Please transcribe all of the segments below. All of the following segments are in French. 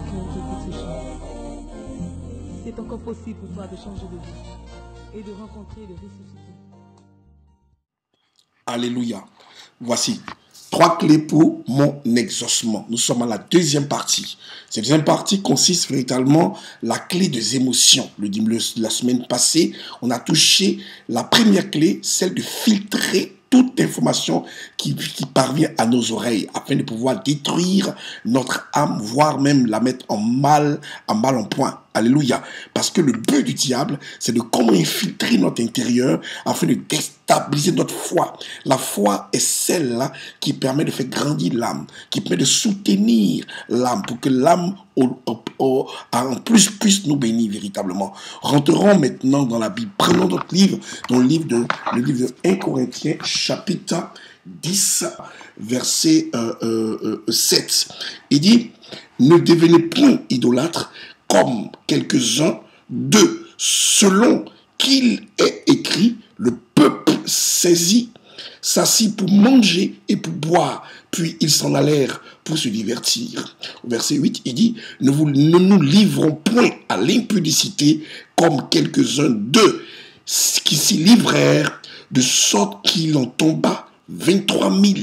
Viens, j'écoute ce chant. C'est encore possible pour toi de changer de vie et de rencontrer et de ressusciter. Alléluia. Voici 3 clés pour mon exaucement. Nous sommes à la deuxième partie. Cette deuxième partie consiste véritablement la clé des émotions. La semaine passée, on a touché la première clé, celle de filtrer toute information qui parvient à nos oreilles afin de pouvoir détruire notre âme, voire même la mettre en mal en point. Alléluia. Parce que le but du diable, c'est de comment infiltrer notre intérieur afin de déstabiliser notre foi. La foi est celle-là qui permet de faire grandir l'âme, qui permet de soutenir l'âme pour que l'âme en plus puisse nous bénir véritablement. Rentrons maintenant dans la Bible. Prenons notre livre, dans le livre de 1 Corinthiens, chapitre 10, verset 7. Il dit, ne devenez point idolâtres comme quelques-uns d'eux, selon qu'il est écrit, le peuple s'assit pour manger et pour boire, puis ils s'en allèrent pour se divertir. Au verset 8, il dit, ne nous livrons point à l'impudicité comme quelques-uns d'eux qui s'y livrèrent, de sorte qu'il en tomba 23 000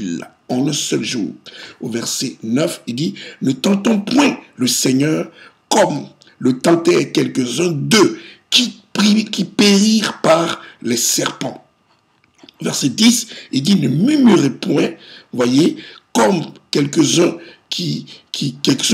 en un seul jour. Au verset 9, il dit, ne tentons point le Seigneur comme le tentèrent quelques-uns d'eux qui périrent par les serpents. Verset 10, il dit, ne murmurez point, voyez, comme quelques-uns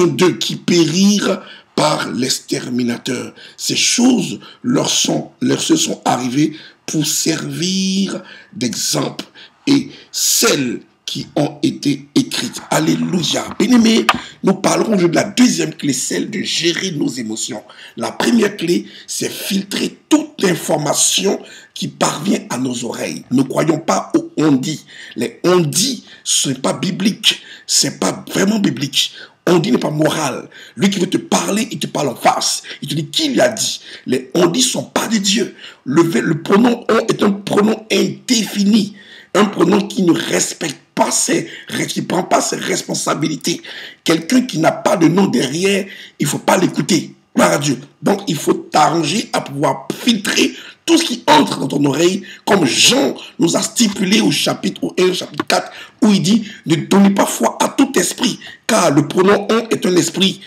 d'eux qui périrent par l'exterminateur. Ces choses leur se sont arrivées pour servir d'exemple, et celles qui ont été écrites. Alléluia. Bien-aimés, nous parlerons aujourd'hui de la deuxième clé, celle de gérer nos émotions. La première clé, c'est filtrer toute information qui parvient à nos oreilles. Ne croyons pas aux on-dit. Les on-dit, ce n'est pas biblique. C'est pas vraiment biblique. On-dit n'est pas moral. Lui qui veut te parler, il te parle en face. Il te dit qui lui a dit. Les on-dit sont pas de Dieu. Le pronom on est un pronom indéfini. Un pronom qui ne respecte pas qui ne prend pas ses responsabilités. Quelqu'un qui n'a pas de nom derrière, il ne faut pas l'écouter. Gloire à Dieu. Donc, il faut t'arranger à pouvoir filtrer tout ce qui entre dans ton oreille, comme Jean nous a stipulé au chapitre 1, chapitre 4, où il dit, ne donnez pas foi à tout esprit, car le pronom on est un esprit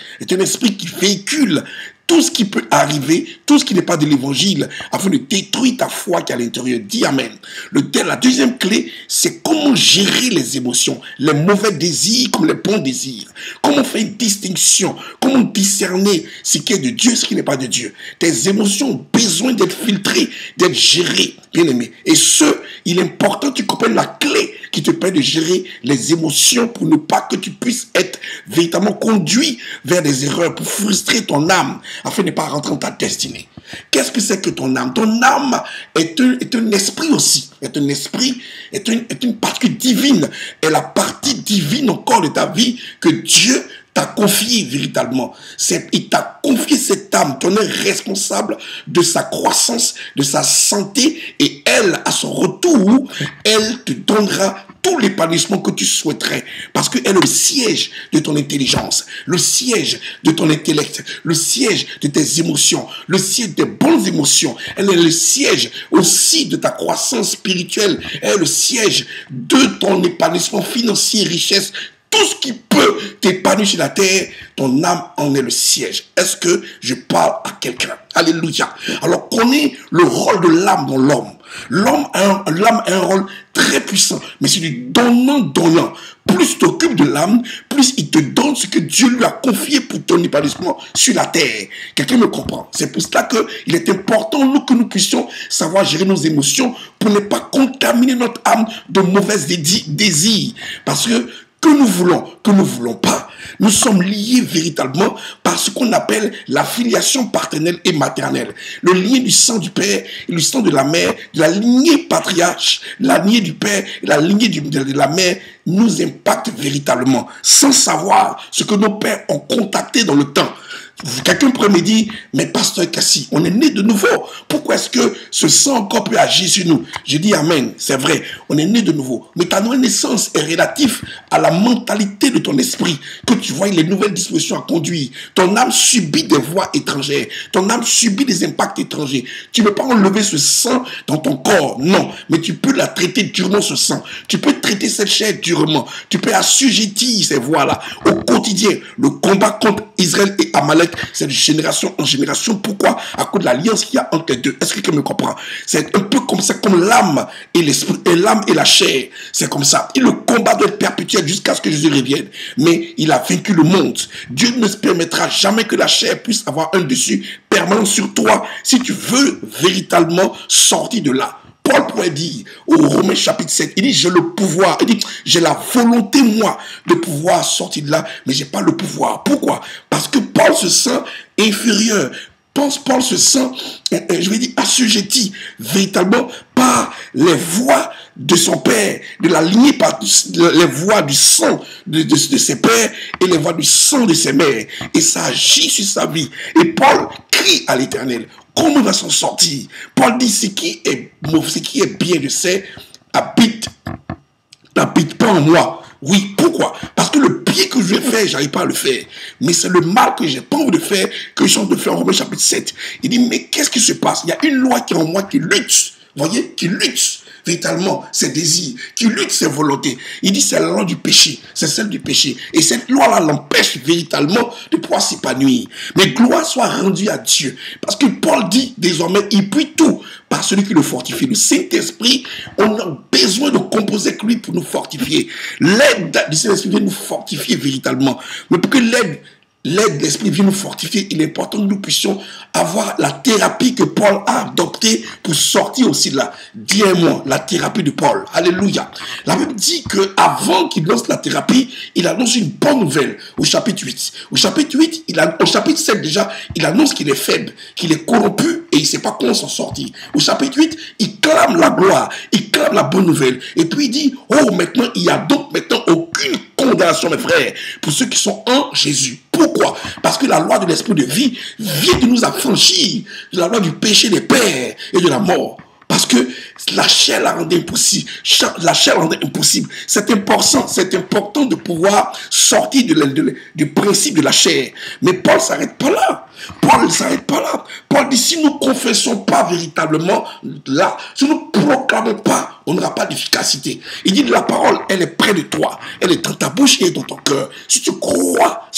qui véhicule tout ce qui peut arriver, tout ce qui n'est pas de l'évangile, afin de détruire ta foi qui est à l'intérieur. Dis Amen. La deuxième clé, c'est comment gérer les émotions, les mauvais désirs comme les bons désirs. Comment faire une distinction, comment discerner ce qui est de Dieu, ce qui n'est pas de Dieu. Tes émotions ont besoin d'être filtrées, d'être gérées, bien aimé. Et il est important que tu comprennes la clé qui te permet de gérer les émotions pour ne pas que tu puisses être véritablement conduit vers des erreurs, pour frustrer ton âme, afin de ne pas rentrer dans ta destinée. Qu'est-ce que c'est que ton âme? Ton âme est un esprit aussi. Est une partie divine. Et la partie divine encore de ta vie que Dieu t'a confié véritablement. Il t'a confié cette âme. Tu en es responsable de sa croissance, de sa santé. Et elle, à son retour, elle te donnera tout l'épanouissement que tu souhaiterais. Parce qu'elle est le siège de ton intelligence, le siège de ton intellect, le siège de tes émotions, le siège des bonnes émotions. Elle est le siège aussi de ta croissance spirituelle. Elle est le siège de ton épanouissement financier, richesse. Tout ce qui peut t'épanouir sur la terre, ton âme en est le siège. Est-ce que je parle à quelqu'un? Alléluia. Alors, connais le rôle de l'âme dans l'homme. L'âme a un rôle très puissant, mais c'est du donnant. Plus tu t'occupes de l'âme, plus il te donne ce que Dieu lui a confié pour ton épanouissement sur la terre. Quelqu'un me comprend? C'est pour cela qu'il est important que nous puissions savoir gérer nos émotions pour ne pas contaminer notre âme de mauvais désirs. Parce que nous voulons pas, nous sommes liés véritablement par ce qu'on appelle la filiation paternelle et maternelle. Le lien du sang du père et du sang de la mère, de la lignée patriarche, la lignée du père et la lignée de la mère nous impacte véritablement, sans savoir ce que nos pères ont contacté dans le temps. Quelqu'un pourrait me dire, mais pasteur Kassi, on est né de nouveau. Pourquoi est-ce que ce sang encore peut agir sur nous? Je dis amen, c'est vrai, on est né de nouveau. Mais ta nouvelle naissance est relative à la mentalité de ton esprit, que tu vois les nouvelles dispositions à conduire. Ton âme subit des voies étrangères. Ton âme subit des impacts étrangers. Tu ne peux pas enlever ce sang dans ton corps, non. Mais tu peux la traiter durement, ce sang. Tu peux traiter cette chair durement. Tu peux assujettir ces voies-là au quotidien. Le combat contre Israël et Amalek, c'est de génération en génération. Pourquoi? À cause de l'alliance qu'il y a entre les deux. Est-ce que quelqu'un me comprend? C'est un peu comme ça, comme l'âme et l'esprit, et l'âme et la chair. C'est comme ça. Et le combat doit être perpétuel jusqu'à ce que Jésus revienne. Mais il a vaincu le monde. Dieu ne se permettra jamais que la chair puisse avoir un dessus permanent sur toi si tu veux véritablement sortir de là. Paul pourrait dire au Romains chapitre 7, il dit j'ai le pouvoir, il dit j'ai la volonté moi de pouvoir sortir de là, mais j'ai pas le pouvoir. Pourquoi? Parce que Paul se sent inférieur. Paul se sent, je vais dire, assujetti véritablement par les voies de son père, de la lignée par les voies du sang de ses pères et les voies du sang de ses mères. Et ça agit sur sa vie. Et Paul crie à l'Éternel. Comment il va s'en sortir? Paul dit ce qui est mauvais, ce qui est bien de ces n'habite pas en moi. Oui, pourquoi? Parce que le bien que je vais faire, j'arrive pas à le faire. Mais c'est le mal que j'ai pas envie de faire que je suis en train de faire en Romains chapitre 7. Il dit, mais qu'est-ce qui se passe? Il y a une loi qui est en moi qui lutte. Vous voyez? Qui lutte véritablement ses désirs, qui lutte ses volontés. Il dit, c'est la loi du péché. C'est celle du péché. Et cette loi-là l'empêche véritablement de pouvoir s'épanouir. Mais gloire soit rendue à Dieu. Parce que Paul dit, désormais, il prie tout par celui qui le fortifie. Le Saint-Esprit, on a besoin de composer avec lui pour nous fortifier. L'aide du Saint-Esprit vient nous fortifier véritablement. Mais pour que l'aide de l'Esprit vient nous fortifier, il est important que nous puissions avoir la thérapie que Paul a adoptée pour sortir aussi de là. Dis-moi, la thérapie de Paul. Alléluia. La Bible dit qu'avant qu'il lance la thérapie, il annonce une bonne nouvelle au chapitre 8. Au chapitre 8, au chapitre 7 déjà, il annonce qu'il est faible, qu'il est corrompu et il ne sait pas comment s'en sortir. Au chapitre 8, il clame la gloire, il clame la bonne nouvelle. Et puis il dit, oh maintenant, il n'y a donc maintenant aucune condamnation, mes frères, pour ceux qui sont en Jésus. Pourquoi? Parce que la loi de l'esprit de vie vient de nous affranchir de la loi du péché des pères et de la mort. Parce que la chair la rendait impossible. La chair la rendait impossible. C'est important de pouvoir sortir du principe de la chair. Mais Paul ne s'arrête pas là. Paul ne s'arrête pas là. Paul dit, si nous ne confessons pas véritablement là, si nous ne proclamons pas, on n'aura pas d'efficacité. Il dit, la parole, elle est près de toi. Elle est dans ta bouche et dans ton cœur. Si tu crois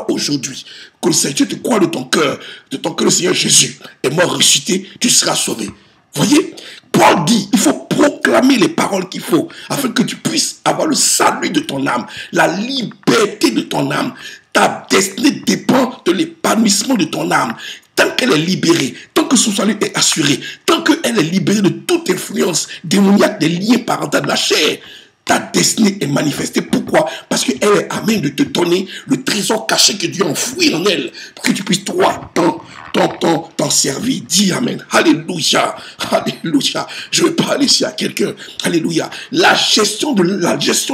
aujourd'hui que le Seigneur, tu crois de ton cœur, le Seigneur Jésus est mort ressuscité, tu seras sauvé. Voyez, Paul dit, il faut proclamer les paroles qu'il faut afin que tu puisses avoir le salut de ton âme, la liberté de ton âme. Ta destinée dépend de l'épanouissement de ton âme. Tant qu'elle est libérée, tant que son salut est assuré, tant qu'elle est libérée de toute influence démoniaque des liens parentaux de la chair, ta destinée est manifestée. Pourquoi? Parce qu'elle est à même de te donner le trésor caché que Dieu a enfoui en elle, pour que tu puisses, toi, t'en servir. Dis amen. Alléluia. Alléluia. Je vais parler ici à quelqu'un. Alléluia. La gestion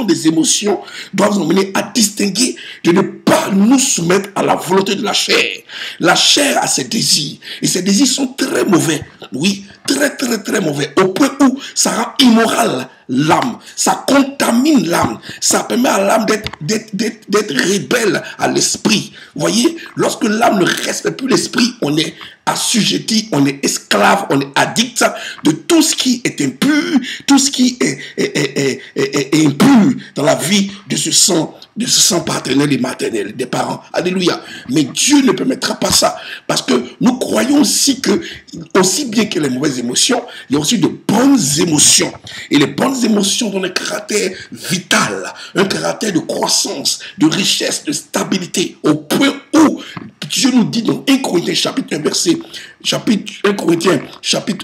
des émotions doit nous amener à distinguer de ne pas nous soumettre à la volonté de la chair. La chair a ses désirs. Et ses désirs sont très mauvais. Oui, très, très, très mauvais. Au point où ça rend immoral l'âme, ça contamine l'âme, ça permet à l'âme d'être rebelle à l'esprit. Vous voyez, lorsque l'âme ne respecte plus l'esprit, on est assujetti, on est esclave, on est addict de tout ce qui est impur, tout ce qui est impur dans la vie de ce sang paternel et maternel des parents. Alléluia. Mais Dieu ne permettra pas ça, parce que nous croyons aussi que, aussi bien que les mauvaises émotions, il y a aussi de bonnes émotions. Et les bonnes émotions ont un caractère vital, un caractère de croissance, de richesse, de stabilité, au point où Dieu nous dit dans 1 Corinthiens chapitre 1 chapitre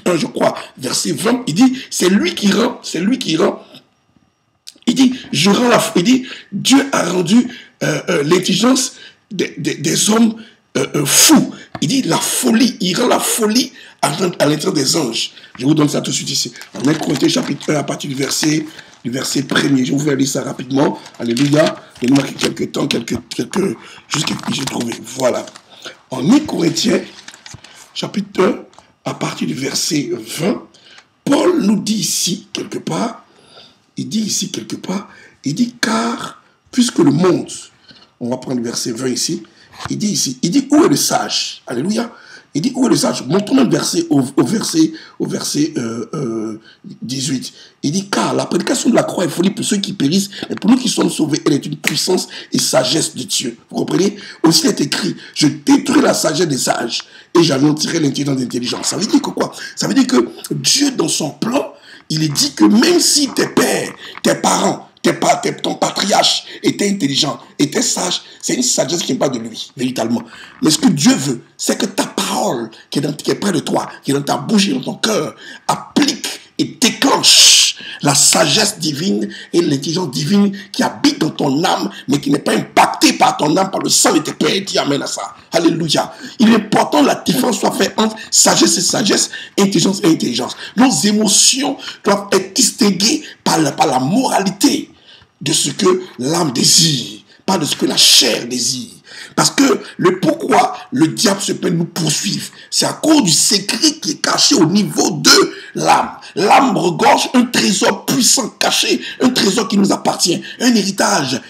1 je crois, verset 20, il dit, c'est lui qui rend, il dit, il dit, Dieu a rendu l'intelligence des hommes fous. Il dit la folie, il rend la folie à l'intérieur des anges. Je vous donne ça tout de suite ici. En 1 Corinthiens chapitre 1 à partir du verset 1er. Je vous vais lire ça rapidement. Alléluia. Donnez-moi quelques temps, juste que j'ai trouvé. Voilà. En 1 Corinthiens, chapitre 1, à partir du verset 20, Paul nous dit ici, quelque part, il dit, car, puisque le monde, on va prendre le verset 20 ici, il dit, où est le sage? Alléluia. Il dit, où est le sage? Montrons le verset au verset 18. Il dit, car la prédication de la croix est folie pour ceux qui périssent, et pour nous qui sommes sauvés, elle est une puissance et sagesse de Dieu. Vous comprenez? Aussi il est écrit, je détruis la sagesse des sages, et j'anéantirai l'intelligence d'intelligence. Ça veut dire que quoi? Ça veut dire que Dieu, dans son plan, il est dit que même si tes pères, tes parents, ton patriarche était intelligent, était sage, c'est une sagesse qui n'est pas de lui, véritablement. Mais ce que Dieu veut, c'est que ta parole, qui est près de toi, qui est dans ta bouche et dans ton cœur, applique et déclenche la sagesse divine et l'intelligence divine qui habite dans ton âme, mais qui n'est pas impactée par ton âme, par le sang de tes pères. Dis amen à ça. Alléluia. Il est important que la différence soit faite entre sagesse et sagesse, intelligence et intelligence. Nos émotions doivent être distinguées par la moralité de ce que l'âme désire, pas de ce que la chair désire. Parce que le pourquoi le diable se peut nous poursuivre, c'est à cause du secret qui est caché au niveau de l'âme. L'âme regorge un trésor puissant caché, un trésor qui nous appartient, un héritage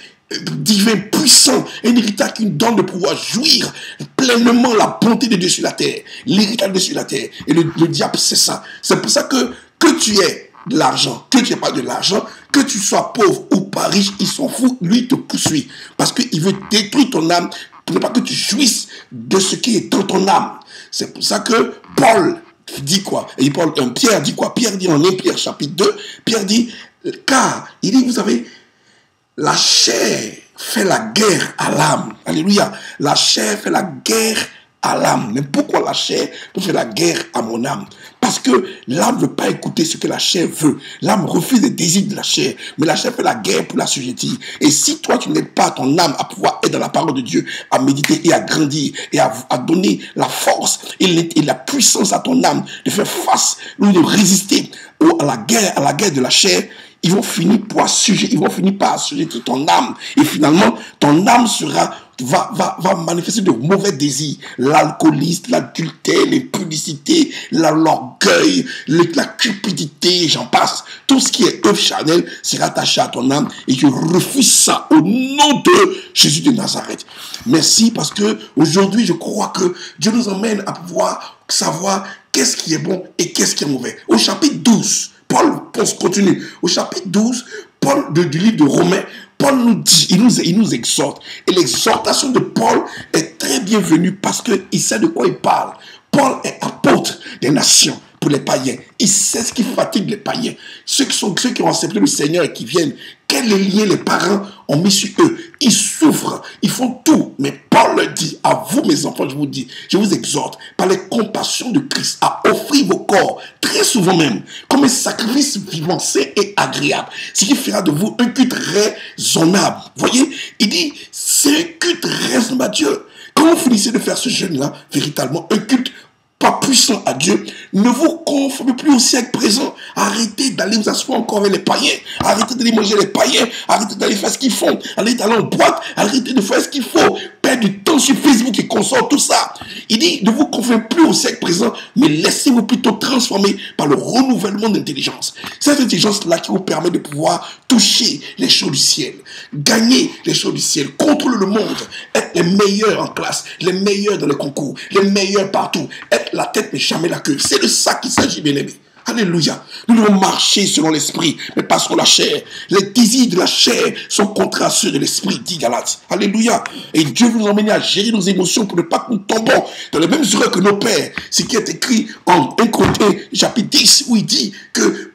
divin puissant, un héritage qui nous donne de pouvoir jouir pleinement la bonté de Dieu sur la terre, l'héritage de Dieu sur la terre. Et le diable, c'est ça. C'est pour ça que tu aies de l'argent, que tu n'aies pas de l'argent, que tu sois pauvre ou pas riche, il s'en fout, lui il te poursuit. Parce qu'il veut détruire ton âme pour ne pas que tu jouisses de ce qui est dans ton âme. C'est pour ça que Paul dit quoi? Et Pierre dit quoi? Pierre dit en 1 Pierre chapitre 2, Pierre dit, car, il dit, vous savez, la chair fait la guerre à l'âme. Alléluia. La chair fait la guerre à l'âme. Mais pourquoi la chair peut faire la guerre à mon âme? Parce que l'âme ne veut pas écouter ce que la chair veut. L'âme refuse les désirs de la chair. Mais la chair fait la guerre pour l'assujettir. Et si toi, tu n'aides pas ton âme à pouvoir être dans la parole de Dieu, à méditer et à grandir, et à donner la force et la puissance à ton âme de faire face ou de résister à la guerre de la chair, ils vont finir par assujettir ton âme. Et finalement, ton âme va manifester de mauvais désirs. L'alcoolisme, l'adultère, l'impudicité, l'orgueil, la cupidité, j'en passe. Tout ce qui est œuvre charnelle sera attaché à ton âme et tu refuses ça au nom de Jésus de Nazareth. Merci parce que aujourd'hui, je crois que Dieu nous emmène à pouvoir savoir qu'est-ce qui est bon et qu'est-ce qui est mauvais. Au chapitre 12, Paul continue. Au chapitre 12, Paul du livre de Romains, Paul nous dit, il nous exhorte. Et l'exhortation de Paul est très bienvenue parce qu'il sait de quoi il parle. Paul est apôtre des nations pour les païens. Il sait ce qui fatigue les païens. Ceux qui ont accepté le Seigneur et qui viennent, quel lien les parents ont mis sur eux. Ils souffrent, ils font tout. Mais Paul le dit, à vous mes enfants, je vous exhorte, par les compassions de Christ, à offrir vos corps, très souvent même, comme un sacrifice vivant, saint et agréable. Ce qui fera de vous un culte raisonnable. Vous voyez, il dit, c'est un culte raisonnable à Dieu. Quand vous finissez de faire ce jeûne-là, véritablement, un culte pas puissant à Dieu, ne vous conformez plus au siècle présent. Arrêtez d'aller vous asseoir encore avec les païens. Arrêtez d'aller manger les païens. Arrêtez d'aller faire ce qu'ils font. Arrêtez d'aller en boîte. Arrêtez de faire ce qu'il faut. Perdre du temps sur Facebook et consort, tout ça. Il dit, ne vous conformez plus au siècle présent, mais laissez-vous plutôt transformer par le renouvellement d'intelligence. Cette intelligence-là qui vous permet de pouvoir toucher les choses du ciel, gagner les choses du ciel, contrôler le monde, être les meilleurs en classe, les meilleurs dans les concours, les meilleurs partout, être la tête mais jamais la queue. C'est de ça qu'il s'agit, bien aimé. Alléluia. Nous devons marcher selon l'esprit, mais pas selon la chair. Les désirs de la chair sont contraires à ceux de l'esprit, dit Galates. Alléluia. Et Dieu veut nous emmener à gérer nos émotions pour ne pas que nous tombons dans les mêmes erreurs que nos pères. Ce qui est écrit en 1 Corinthiens chapitre 10, où il dit que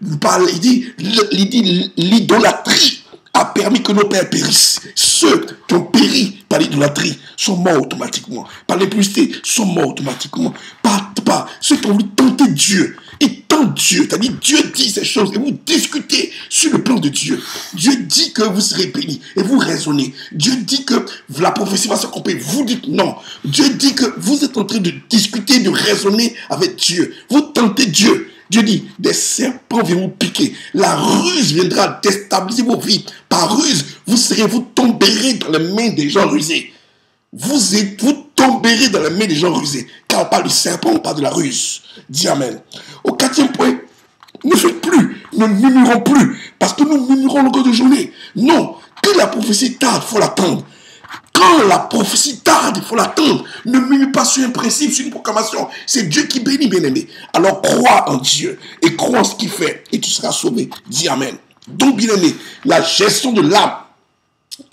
l'idolâtrie a permis que nos pères périssent. Ceux qui ont péri par l'idolâtrie sont morts automatiquement. Par l'impudicité sont morts automatiquement. Par ceux qui ont voulu tenter Dieu. Et tant Dieu, c'est-à-dire Dieu dit ces choses et vous discutez sur le plan de Dieu. Dieu dit que vous serez bénis et vous raisonnez. Dieu dit que la prophétie va s'accomplir. Vous dites non. Dieu dit que vous êtes en train de discuter, de raisonner avec Dieu. Vous tentez Dieu. Dieu dit, des serpents viendront piquer. La ruse viendra déstabiliser vos vies. Par ruse, vous tomberez dans les mains des gens rusés. Vous tomberez dans les mains des gens rusés. Car on parle du serpent, on parle de la ruse. Dis amen. Au 4e point, ne faites plus, ne murmurons plus, parce que nous murmurons longueur de journée. Non, que la prophétie tarde, il faut l'attendre. Quand la prophétie tarde, il faut l'attendre. Ne murmure pas sur un principe, sur une proclamation. C'est Dieu qui bénit, bien-aimé. Alors crois en Dieu et crois en ce qu'il fait et tu seras sauvé. Dis amen. Donc, bien-aimé, la gestion de l'âme,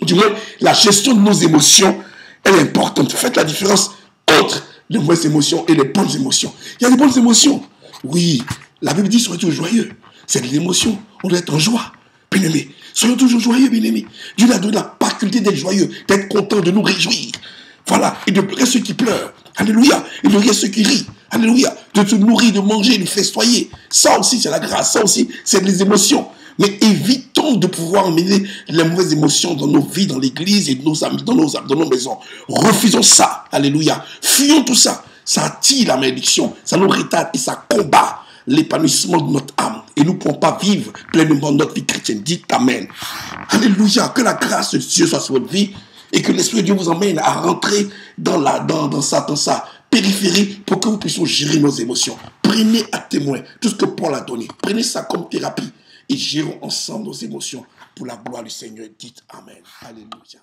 du moins la gestion de nos émotions, elle est importante. Faites la différence entre les mauvaises émotions et les bonnes émotions. Il y a des bonnes émotions. Oui, la Bible dit soyez toujours joyeux. C'est de l'émotion. On doit être en joie. Bien-aimé, soyons toujours joyeux, bien-aimé. Dieu nous a donné la faculté d'être joyeux, d'être content, de nous réjouir. Voilà, et de pleurer ceux qui pleurent. Alléluia. Et de rire ceux qui rient. Alléluia. De se nourrir, de manger, de festoyer. Ça aussi, c'est la grâce. Ça aussi, c'est les émotions. Mais évitons de pouvoir emmener les mauvaises émotions dans nos vies, dans l'église et nos amis, dans nos maisons. Refusons ça. Alléluia. Fuyons tout ça. Ça attire la malédiction. Ça nous retarde et ça combat l'épanouissement de notre âme. Et nous ne pouvons pas vivre pleinement notre vie chrétienne. Dites amen. Alléluia. Que la grâce de Dieu soit sur votre vie et que l'Esprit de Dieu vous emmène à rentrer dans sa périphérie pour que vous puissiez gérer nos émotions. Prenez à témoin tout ce que Paul a donné. Prenez ça comme thérapie et gérons ensemble nos émotions pour la gloire du Seigneur. Dites amen. Alléluia.